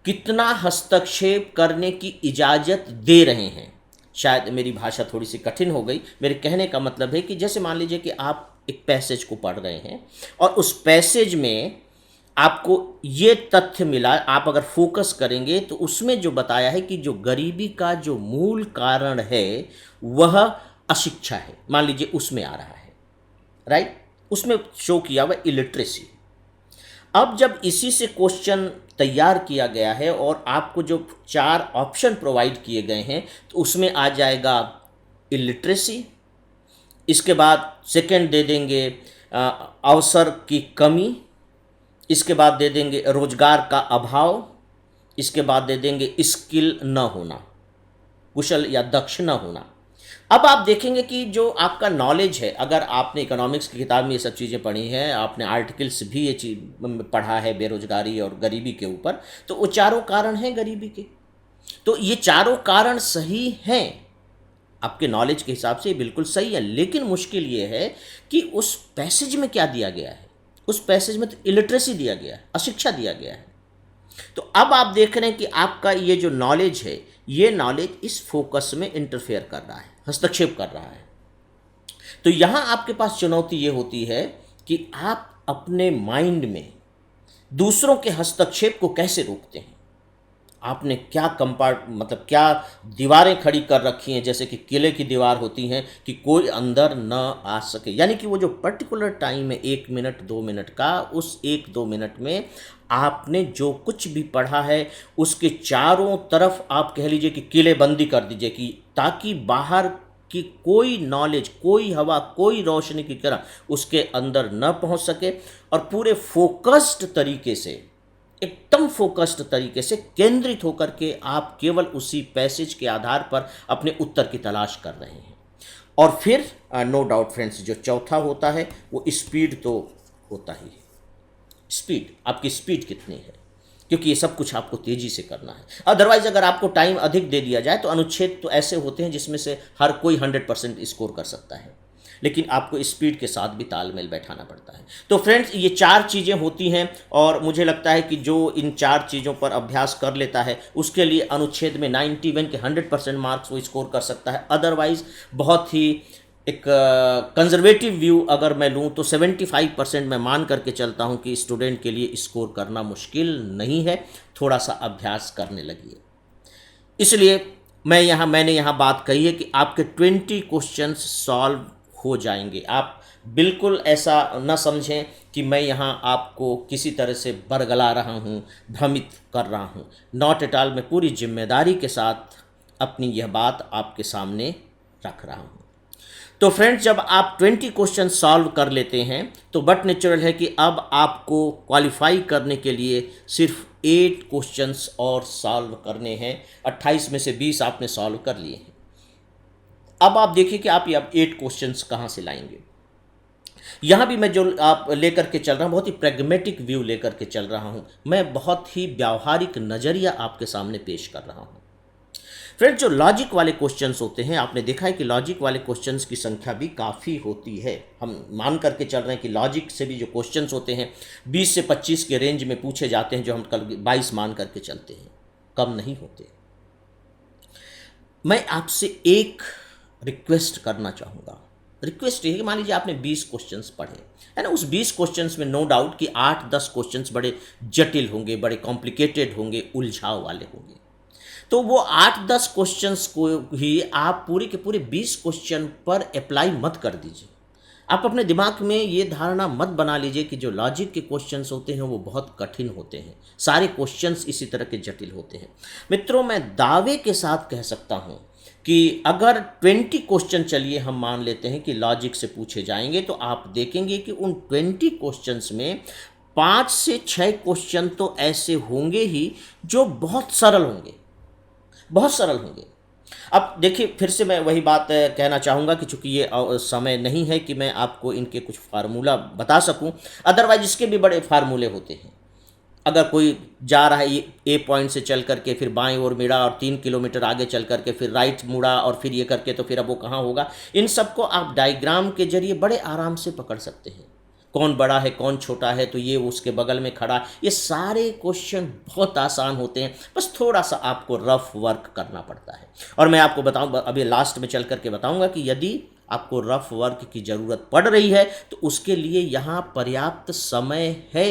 कितना हस्तक्षेप करने की इजाज़त दे रहे हैं। शायद मेरी भाषा थोड़ी सी कठिन हो गई। मेरे कहने का मतलब है कि जैसे मान लीजिए कि आप एक पैसेज को पढ़ रहे हैं और उस पैसेज में आपको ये तथ्य मिला, आप अगर फोकस करेंगे तो उसमें जो बताया है कि जो गरीबी का जो मूल कारण है वह अशिक्षा है, मान लीजिए उसमें आ रहा है, राइट। उसमें शो किया हुआ इलिटरेसी। अब जब इसी से क्वेश्चन तैयार किया गया है और आपको जो 4 ऑप्शन प्रोवाइड किए गए हैं तो उसमें आ जाएगा इलिटरेसी। इसके बाद सेकंड दे देंगे अवसर की कमी। इसके बाद दे देंगे रोजगार का अभाव। इसके बाद दे देंगे स्किल न होना, कुशल या दक्ष न होना। अब आप देखेंगे कि जो आपका नॉलेज है, अगर आपने इकोनॉमिक्स की किताब में ये सब चीज़ें पढ़ी हैं, आपने आर्टिकल्स भी ये चीज पढ़ा है बेरोजगारी और गरीबी के ऊपर, तो वो चारों कारण हैं गरीबी के। तो ये चारों कारण सही हैं, आपके नॉलेज के हिसाब से ये बिल्कुल सही है। लेकिन मुश्किल ये है कि उस पैसेज में क्या दिया गया है। उस पैसेज में तो इलिटरेसी दिया गया है, अशिक्षा दिया गया है। तो अब आप देख रहे हैं कि आपका ये जो नॉलेज है, ये नॉलेज इस फोकस में इंटरफेयर कर रहा है, हस्तक्षेप कर रहा है। तो यहाँ आपके पास चुनौती ये होती है कि आप अपने माइंड में दूसरों के हस्तक्षेप को कैसे रोकते हैं। आपने क्या मतलब क्या दीवारें खड़ी कर रखी हैं, जैसे कि किले की दीवार होती हैं कि कोई अंदर न आ सके। यानी कि वो जो पर्टिकुलर टाइम है 1 मिनट 2 मिनट का, उस 1-2 मिनट में आपने जो कुछ भी पढ़ा है उसके चारों तरफ आप कह लीजिए कि किलेबंदी कर दीजिए, कि ताकि बाहर की कोई नॉलेज, कोई हवा, कोई रोशनी की किरण उसके अंदर न पहुंच सके। और पूरे फोकस्ड तरीके से, एकदम फोकस्ड तरीके से केंद्रित होकर के आप केवल उसी पैसेज के आधार पर अपने उत्तर की तलाश कर रहे हैं। और फिर नो डाउट फ्रेंड्स, जो चौथा होता है वो स्पीड तो होता ही है। स्पीड, आपकी स्पीड कितनी है, क्योंकि ये सब कुछ आपको तेज़ी से करना है। अदरवाइज अगर आपको टाइम अधिक दे दिया जाए तो अनुच्छेद तो ऐसे होते हैं जिसमें से हर कोई 100% स्कोर कर सकता है, लेकिन आपको स्पीड के साथ भी तालमेल बैठाना पड़ता है। तो फ्रेंड्स, ये 4 चीज़ें होती हैं और मुझे लगता है कि जो इन 4 चीज़ों पर अभ्यास कर लेता है उसके लिए अनुच्छेद में 91 के 100% मार्क्स वो स्कोर कर सकता है। अदरवाइज बहुत ही एक कंजर्वेटिव व्यू अगर मैं लूँ तो 75% मैं मान करके चलता हूँ कि स्टूडेंट के लिए स्कोर करना मुश्किल नहीं है, थोड़ा सा अभ्यास करने लगिए। इसलिए मैंने यहाँ बात कही है कि आपके 20 क्वेश्चंस सॉल्व हो जाएंगे। आप बिल्कुल ऐसा न समझें कि मैं यहाँ आपको किसी तरह से बरगला रहा हूँ, भ्रमित कर रहा हूँ। नॉट एट ऑल, मैं पूरी जिम्मेदारी के साथ अपनी यह बात आपके सामने रख रहा हूँ। तो फ्रेंड्स, जब आप 20 क्वेश्चन सॉल्व कर लेते हैं तो बट नेचुरल है कि अब आपको क्वालिफाई करने के लिए सिर्फ 8 क्वेश्चंस और सॉल्व करने हैं। 28 में से 20 आपने सॉल्व कर लिए हैं। अब आप देखिए कि आप ये 8 क्वेश्चंस कहाँ से लाएंगे। यहाँ भी मैं जो आप लेकर के चल रहा हूँ, बहुत ही प्रैग्मेटिक व्यू लेकर के चल रहा हूँ। मैं बहुत ही व्यावहारिक नज़रिया आपके सामने पेश कर रहा हूँ। फ्रेंड्स, जो लॉजिक वाले क्वेश्चंस होते हैं, आपने देखा है कि लॉजिक वाले क्वेश्चंस की संख्या भी काफ़ी होती है। हम मान करके चल रहे हैं कि लॉजिक से भी जो क्वेश्चंस होते हैं 20 से 25 के रेंज में पूछे जाते हैं, जो हम कल 22 मान करके चलते हैं, कम नहीं होते। मैं आपसे एक रिक्वेस्ट करना चाहूँगा। रिक्वेस्ट ये है कि मान लीजिए आपने 20 क्वेश्चंस पढ़े, है ना। उस 20 क्वेश्चंस में नो डाउट कि 8-10 क्वेश्चंस बड़े जटिल होंगे, बड़े कॉम्प्लिकेटेड होंगे, उलझाव वाले होंगे। तो वो 8-10 क्वेश्चंस को ही आप पूरे के पूरे 20 क्वेश्चन पर अप्लाई मत कर दीजिए। आप अपने दिमाग में ये धारणा मत बना लीजिए कि जो लॉजिक के क्वेश्चंस होते हैं वो बहुत कठिन होते हैं, सारे क्वेश्चंस इसी तरह के जटिल होते हैं। मित्रों, मैं दावे के साथ कह सकता हूँ कि अगर 20 क्वेश्चन चलिए हम मान लेते हैं कि लॉजिक से पूछे जाएंगे, तो आप देखेंगे कि उन 20 क्वेश्चंस में 5 से 6 क्वेश्चन तो ऐसे होंगे ही जो बहुत सरल होंगे, बहुत सरल होंगे। अब देखिए, फिर से मैं वही बात कहना चाहूँगा कि चूंकि ये समय नहीं है कि मैं आपको इनके कुछ फार्मूला बता सकूं, अदरवाइज इसके भी बड़े फार्मूले होते हैं। अगर कोई जा रहा है ए पॉइंट से चल करके फिर बाएं ओर मुड़ा और 3 किलोमीटर आगे चल करके फिर राइट मुड़ा और फिर ये करके, तो फिर अब वो कहाँ होगा, इन सबको आप डायग्राम के जरिए बड़े आराम से पकड़ सकते हैं। कौन बड़ा है, कौन छोटा है, तो ये उसके बगल में खड़ा, ये सारे क्वेश्चन बहुत आसान होते हैं। बस थोड़ा सा आपको रफ वर्क करना पड़ता है। और मैं आपको बताऊं, अभी लास्ट में चल करके बताऊंगा कि यदि आपको रफ वर्क की ज़रूरत पड़ रही है तो उसके लिए यहाँ पर्याप्त समय है।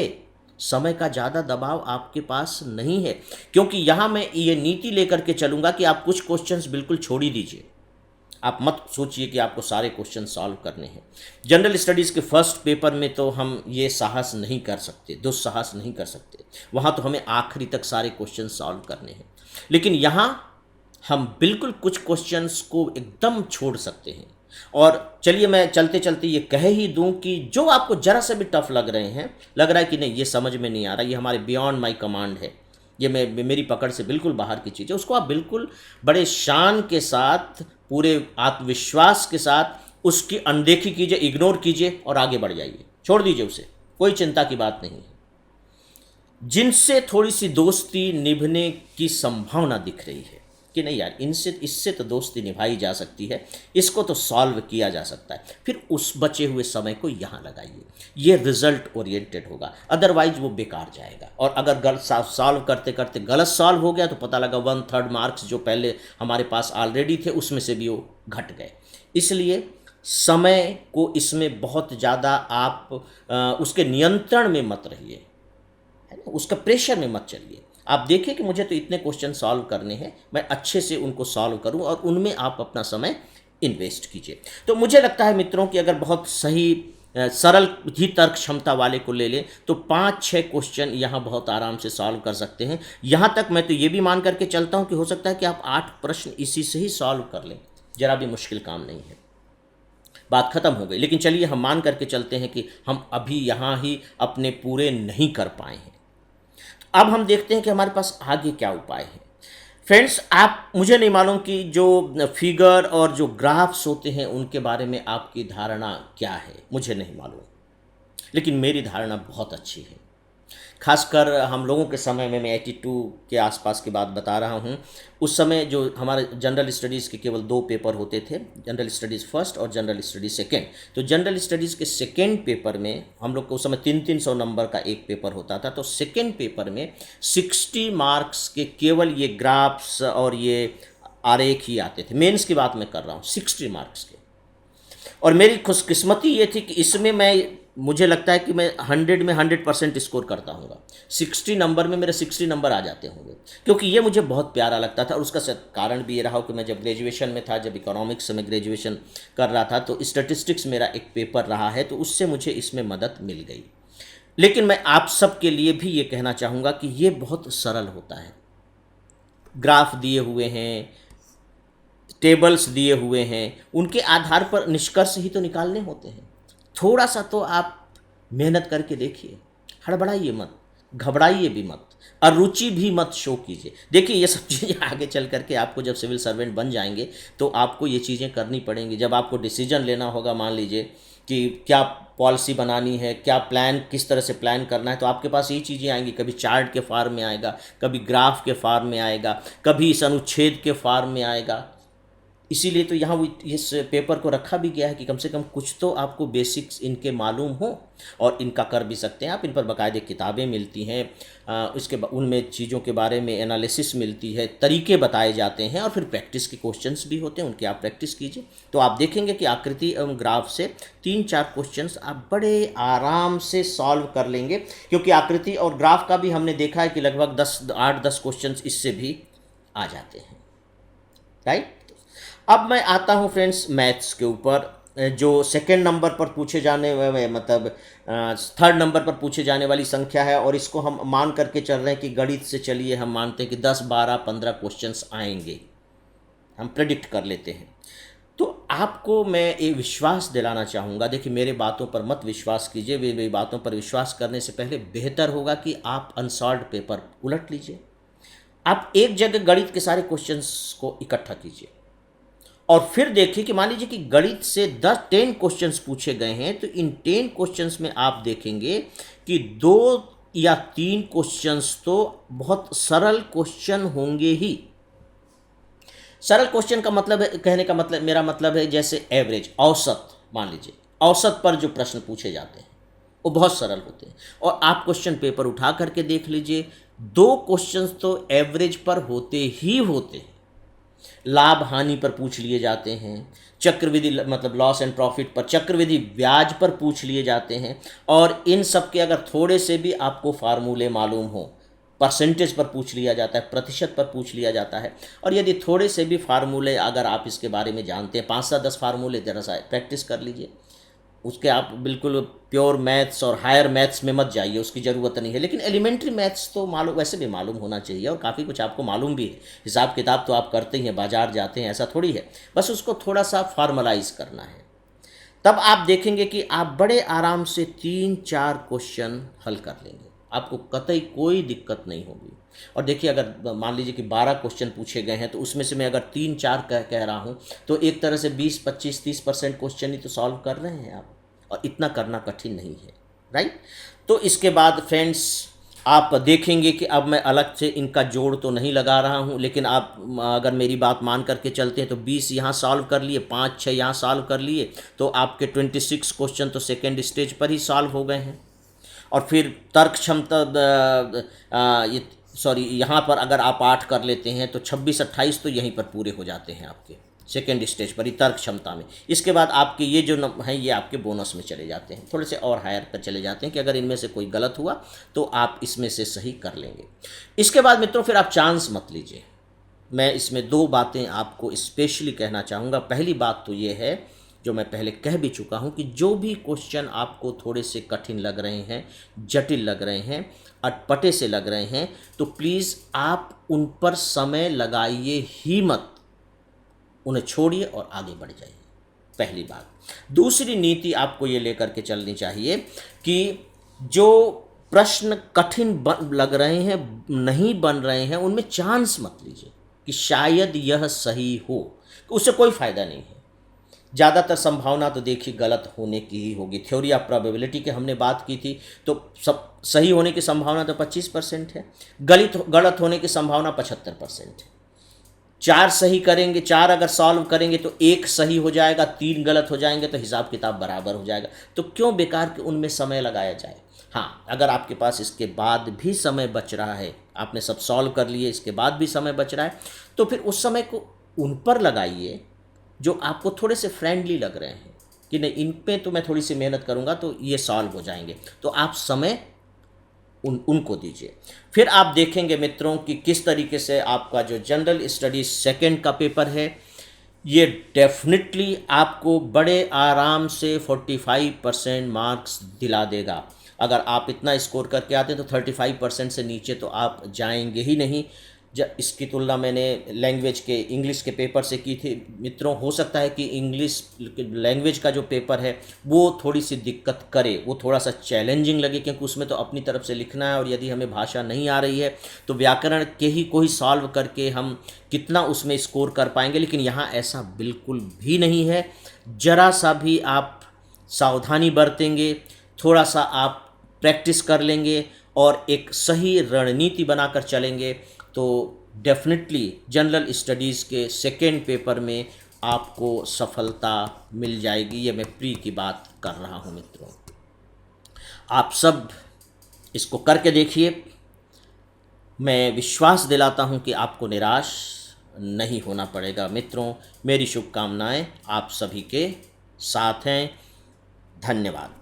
समय का ज़्यादा दबाव आपके पास नहीं है, क्योंकि यहाँ मैं ये नीति लेकर के चलूँगा कि आप कुछ क्वेश्चंस बिल्कुल छोड़ ही दीजिए। आप मत सोचिए कि आपको सारे क्वेश्चन सॉल्व करने हैं। जनरल स्टडीज़ के फर्स्ट पेपर में तो हम ये साहस नहीं कर सकते, दुस्साहस नहीं कर सकते। वहाँ तो हमें आखिरी तक सारे क्वेश्चन सॉल्व करने हैं। लेकिन यहाँ हम बिल्कुल कुछ क्वेश्चंस को एकदम छोड़ सकते हैं। और चलिए मैं चलते चलते ये कह ही दूं कि जो आपको ज़रा से भी टफ लग रहे हैं, लग रहा है कि नहीं ये समझ में नहीं आ रहा, ये हमारे बियॉन्ड माई कमांड है, ये मेरी पकड़ से बिल्कुल बाहर की चीज़ है, उसको आप बिल्कुल बड़े शान के साथ, पूरे आत्मविश्वास के साथ उसकी अनदेखी कीजिए, इग्नोर कीजिए और आगे बढ़ जाइए, छोड़ दीजिए उसे। कोई चिंता की बात नहीं है। जिनसे थोड़ी सी दोस्ती निभने की संभावना दिख रही है कि नहीं यार, इससे तो दोस्ती निभाई जा सकती है, इसको तो सॉल्व किया जा सकता है, फिर उस बचे हुए समय को यहाँ लगाइए। ये रिजल्ट ओरिएंटेड होगा, अदरवाइज वो बेकार जाएगा। और अगर सॉल्व करते करते गलत सॉल्व हो गया तो पता लगा 1/3 मार्क्स जो पहले हमारे पास ऑलरेडी थे उसमें से भी वो घट गए। इसलिए समय को इसमें बहुत ज़्यादा आप उसके नियंत्रण में मत रहिए, है ना, उसका प्रेशर में मत चलिए। आप देखिए कि मुझे तो इतने क्वेश्चन सॉल्व करने हैं, मैं अच्छे से उनको सॉल्व करूं और उनमें आप अपना समय इन्वेस्ट कीजिए। तो मुझे लगता है मित्रों कि अगर बहुत सही सरल ही तर्क क्षमता वाले को ले लें तो 5-6 क्वेश्चन यहाँ बहुत आराम से सॉल्व कर सकते हैं। यहाँ तक मैं तो ये भी मान करके चलता हूँ कि हो सकता है कि आप 8 प्रश्न इसी से ही सॉल्व कर लें, जरा भी मुश्किल काम नहीं है, बात खत्म हो गई। लेकिन चलिए हम मान करके चलते हैं कि हम अभी यहाँ ही अपने पूरे नहीं कर पाए हैं। अब हम देखते हैं कि हमारे पास आगे क्या उपाय है। फ्रेंड्स, आप, मुझे नहीं मालूम कि जो फिगर और जो ग्राफ्स होते हैं उनके बारे में आपकी धारणा क्या है, मुझे नहीं मालूम, लेकिन मेरी धारणा बहुत अच्छी है। खासकर हम लोगों के समय में, मैं 82 के आसपास की बात बता रहा हूँ, उस समय जो हमारे जनरल स्टडीज़ के केवल 2 पेपर होते थे, जनरल स्टडीज़ फर्स्ट और जनरल स्टडीज़ सेकेंड। तो जनरल स्टडीज़ के सेकेंड पेपर में हम लोग को उस समय 300 नंबर का एक पेपर होता था। तो सेकेंड पेपर में 60 मार्क्स के केवल ये ग्राफ्स और ये आरेख ही आते थे। मेंस की बात मैं कर रहा हूँ, 60 मार्क्स के। और मेरी खुशकिस्मती ये थी कि इसमें मुझे लगता है कि मैं 100 में 100% स्कोर करता हूँगा। 60 नंबर में मेरे 60 नंबर आ जाते होंगे, क्योंकि ये मुझे बहुत प्यारा लगता था। और उसका कारण भी ये रहा कि मैं जब ग्रेजुएशन में था, जब इकोनॉमिक्स में ग्रेजुएशन कर रहा था, तो स्टैटिस्टिक्स मेरा एक पेपर रहा है, तो उससे मुझे इसमें मदद मिल गई। लेकिन मैं आप सब के लिए भी ये कहना चाहूँगा कि ये बहुत सरल होता है। ग्राफ दिए हुए हैं, टेबल्स दिए हुए हैं, उनके आधार पर निष्कर्ष ही तो निकालने होते हैं। थोड़ा सा तो आप मेहनत करके देखिए, हड़बड़ाइए मत, घबराइए भी मत, और रुचि भी मत शो कीजिए। देखिए ये सब चीज़ें आगे चल करके आपको जब सिविल सर्वेंट बन जाएंगे तो आपको ये चीज़ें करनी पड़ेंगी। जब आपको डिसीजन लेना होगा, मान लीजिए कि क्या पॉलिसी बनानी है, क्या प्लान, किस तरह से प्लान करना है, तो आपके पास ये चीज़ें आएंगी। कभी चार्ट के फॉर्म में आएगा, कभी ग्राफ के फॉर्म में आएगा, कभी इस अनुच्छेद के फॉर्म में आएगा। इसीलिए तो यहाँ वो इस पेपर को रखा भी गया है कि कम से कम कुछ तो आपको बेसिक्स इनके मालूम हो, और इनका कर भी सकते हैं आप। इन पर बाकायदे किताबें मिलती हैं, उनमें चीज़ों के बारे में एनालिसिस मिलती है, तरीके बताए जाते हैं, और फिर प्रैक्टिस के क्वेश्चंस भी होते हैं, उनकी आप प्रैक्टिस कीजिए। तो आप देखेंगे कि आकृति एवं ग्राफ से 3-4 क्वेश्चंस आप बड़े आराम से सॉल्व कर लेंगे, क्योंकि आकृति और ग्राफ का भी हमने देखा है कि लगभग 8-10 क्वेश्चंस इससे भी आ जाते हैं, राइट। अब मैं आता हूँ फ्रेंड्स मैथ्स के ऊपर, जो सेकंड नंबर पर पूछे जाने मतलब थर्ड नंबर पर पूछे जाने वाली संख्या है, और इसको हम मान करके चल रहे हैं कि गणित से चलिए हम मानते हैं कि 10, 12, 15 क्वेश्चंस आएंगे, हम प्रेडिक्ट कर लेते हैं। तो आपको मैं ये विश्वास दिलाना चाहूँगा, देखिए मेरे बातों पर मत विश्वास कीजिए, मेरी बातों पर विश्वास करने से पहले बेहतर होगा कि आप अनसॉल्व्ड पेपर उलट लीजिए। आप एक जगह गणित के सारे क्वेश्चंस को इकट्ठा कीजिए, और फिर देखिए कि मान लीजिए कि गणित से 10 क्वेश्चंस पूछे गए हैं, तो इन 10 क्वेश्चंस में आप देखेंगे कि 2 या 3 क्वेश्चंस तो बहुत सरल क्वेश्चन होंगे ही। सरल क्वेश्चन का मतलब है, कहने का मतलब, मेरा मतलब है जैसे एवरेज, औसत, मान लीजिए औसत पर जो प्रश्न पूछे जाते हैं वो बहुत सरल होते हैं। और आप क्वेश्चन पेपर उठा करके देख लीजिए, 2 क्वेश्चंस तो एवरेज पर होते ही होते हैं। लाभ हानि पर पूछ लिए जाते हैं, चक्रवृद्धि मतलब लॉस एंड प्रॉफिट पर, चक्रवृद्धि ब्याज पर पूछ लिए जाते हैं, और इन सब के अगर थोड़े से भी आपको फार्मूले मालूम हो, परसेंटेज पर पूछ लिया जाता है, प्रतिशत पर पूछ लिया जाता है। और यदि थोड़े से भी फार्मूले अगर आप इसके बारे में जानते हैं, 5-10 फार्मूले जरा सा प्रैक्टिस कर लीजिए। उसके आप बिल्कुल प्योर मैथ्स और हायर मैथ्स में मत जाइए, उसकी ज़रूरत नहीं है, लेकिन एलिमेंट्री मैथ्स तो मालूम, वैसे भी मालूम होना चाहिए, और काफ़ी कुछ आपको मालूम भी है। हिसाब किताब तो आप करते ही हैं, बाजार जाते हैं, ऐसा थोड़ी है, बस उसको थोड़ा सा फॉर्मलाइज करना है। तब आप देखेंगे कि आप बड़े आराम से 3-4 क्वेश्चन हल कर लेंगे, आपको कतई कोई दिक्कत नहीं होगी। और देखिए अगर मान लीजिए कि 12 क्वेश्चन पूछे गए हैं, तो उसमें से मैं अगर 3-4 कह रहा हूँ, तो एक तरह से 20-25-30% क्वेश्चन ही तो सॉल्व कर रहे हैं आप, और इतना करना कठिन नहीं है, राइट। तो इसके बाद फ्रेंड्स आप देखेंगे कि अब मैं अलग से इनका जोड़ तो नहीं लगा रहा हूँ, लेकिन आप अगर मेरी बात मान करके चलते हैं तो 20 यहाँ सॉल्व कर लिए, 5-6 यहाँ सॉल्व कर लिए, तो आपके 26 क्वेश्चन तो सेकेंड स्टेज पर ही सॉल्व हो गए हैं। और फिर तर्क क्षमता यहाँ पर अगर आप 8 कर लेते हैं तो 26-28 तो यहीं पर पूरे हो जाते हैं आपके सेकेंड स्टेज पर ही तर्क क्षमता में। इसके बाद आपके ये जो हैं ये आपके बोनस में चले जाते हैं, थोड़े से और हायर पर चले जाते हैं कि अगर इनमें से कोई गलत हुआ तो आप इसमें से सही कर लेंगे। इसके बाद मित्रों फिर आप चांस मत लीजिए। मैं इसमें 2 बातें आपको स्पेशली कहना चाहूँगा। पहली बात तो ये है, जो मैं पहले कह भी चुका हूँ, कि जो भी क्वेश्चन आपको थोड़े से कठिन लग रहे हैं, जटिल लग रहे हैं, अटपटे से लग रहे हैं, तो प्लीज़ आप उन पर समय लगाइए ही मत, उन्हें छोड़िए और आगे बढ़ जाइए, पहली बात। दूसरी नीति आपको ये लेकर के चलनी चाहिए कि जो प्रश्न कठिन लग रहे हैं, नहीं बन रहे हैं, उनमें चांस मत लीजिए कि शायद यह सही हो, उससे कोई फ़ायदा नहीं है। ज़्यादातर संभावना तो देखिए गलत होने की ही होगी। थ्योरी ऑफ प्रोबेबिलिटी की हमने बात की थी, तो सब सही होने की संभावना तो 25% है, गलत होने की संभावना 75% है। 4 सही करेंगे, 4 अगर सॉल्व करेंगे तो 1 सही हो जाएगा, 3 गलत हो जाएंगे, तो हिसाब किताब बराबर हो जाएगा। तो क्यों बेकार के उनमें समय लगाया जाए। हाँ, अगर आपके पास इसके बाद भी समय बच रहा है, आपने सब सॉल्व कर लिए, इसके बाद भी समय बच रहा है, तो फिर उस समय को उन पर लगाइए जो आपको थोड़े से फ्रेंडली लग रहे हैं, कि नहीं इन पे तो मैं थोड़ी सी मेहनत करूँगा तो ये सॉल्व हो जाएंगे, तो आप समय उनको दीजिए। फिर आप देखेंगे मित्रों कि किस तरीके से आपका जो जनरल स्टडीज सेकंड का पेपर है, ये डेफिनेटली आपको बड़े आराम से 45% मार्क्स दिला देगा। अगर आप इतना स्कोर करके आते हैं तो 35% से नीचे तो आप जाएंगे ही नहीं। जब इसकी तुलना मैंने लैंग्वेज के इंग्लिश के पेपर से की थी मित्रों, हो सकता है कि इंग्लिश लैंग्वेज का जो पेपर है वो थोड़ी सी दिक्कत करे, वो थोड़ा सा चैलेंजिंग लगे, क्योंकि उसमें तो अपनी तरफ से लिखना है, और यदि हमें भाषा नहीं आ रही है तो व्याकरण के ही कोई सॉल्व करके हम कितना उसमें स्कोर कर पाएंगे। लेकिन यहाँ ऐसा बिल्कुल भी नहीं है। ज़रा सा भी आप सावधानी बरतेंगे, थोड़ा सा आप प्रैक्टिस कर लेंगे और एक सही रणनीति बनाकर चलेंगे तो डेफिनेटली जनरल स्टडीज़ के सेकेंड पेपर में आपको सफलता मिल जाएगी। ये मैं प्री की बात कर रहा हूँ मित्रों। आप सब इसको करके देखिए। मैं विश्वास दिलाता हूँ कि आपको निराश नहीं होना पड़ेगा मित्रों। मेरी शुभकामनाएं आप सभी के साथ हैं। धन्यवाद।